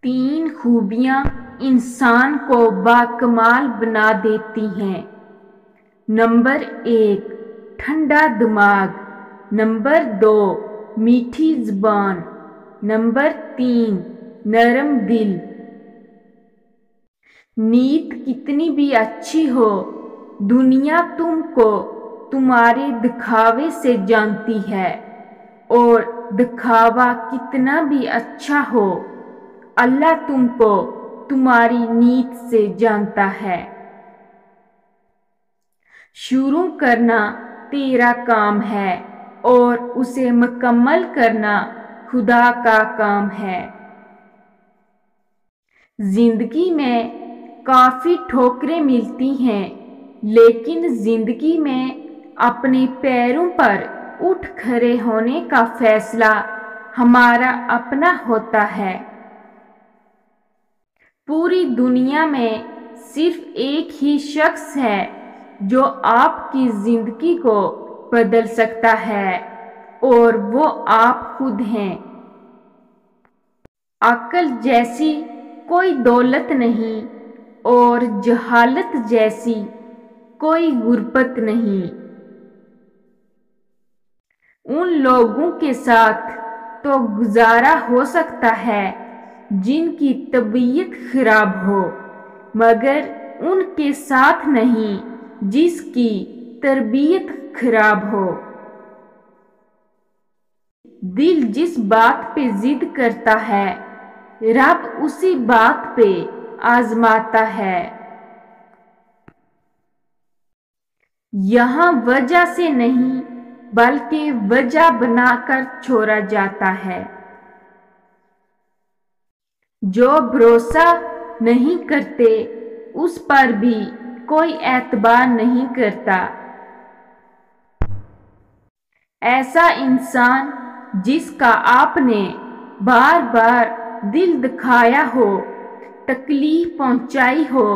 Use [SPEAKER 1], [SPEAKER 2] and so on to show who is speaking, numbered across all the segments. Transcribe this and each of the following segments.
[SPEAKER 1] तीन खूबियां इंसान को बाकमाल बना देती हैं। नंबर 1, ठंडा दिमाग। नंबर 2, मीठी जुबान। नंबर 3, नरम दिल। नीयत कितनी भी अच्छी हो, दुनिया तुमको तुम्हारे दिखावे से जानती है, और दिखावा कितना भी अच्छा हो, अल्लाह तुमको तुम्हारी नीयत से जानता है। शुरू करना तेरा काम है और उसे मुकम्मल करना खुदा का काम है। जिंदगी में काफी ठोकरें मिलती हैं, लेकिन जिंदगी में अपने पैरों पर उठ खड़े होने का फैसला हमारा अपना होता है। पूरी दुनिया में सिर्फ एक ही शख्स है जो आपकी जिंदगी को बदल सकता है, और वो आप खुद हैं। अक्ल जैसी कोई दौलत नहीं और जहालत जैसी कोई गुर्बत नहीं। उन लोगों के साथ तो गुजारा हो सकता है जिनकी तबीयत खराब हो, मगर उनके साथ नहीं जिसकी तरबियत खराब हो। दिल जिस बात पे जिद करता है, रब उसी बात पे आजमाता है। यहाँ वजह से नहीं बल्कि वजह बनाकर छोड़ा जाता है। जो भरोसा नहीं करते उस पर भी कोई एतबार नहीं करता। ऐसा इंसान जिसका आपने बार बार दिल दुखाया हो, तकलीफ पहुंचाई हो,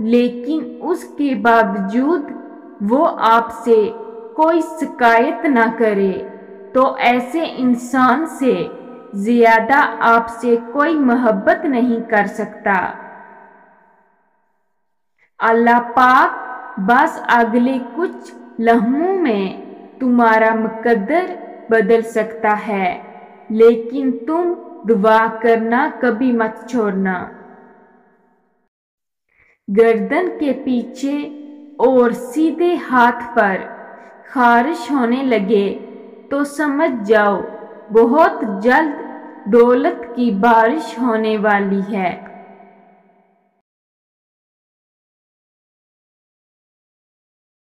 [SPEAKER 1] लेकिन उसके बावजूद वो आपसे कोई शिकायत ना करे, तो ऐसे इंसान से ज्यादा आपसे कोई मोहब्बत नहीं कर सकता। अल्लाह पाक बस अगले कुछ लम्हों में तुम्हारा मुकद्दर बदल सकता है, लेकिन तुम दुआ करना कभी मत छोड़ना। गर्दन के पीछे और सीधे हाथ पर खारिश होने लगे तो समझ जाओ बहुत जल्द दौलत की बारिश होने वाली है।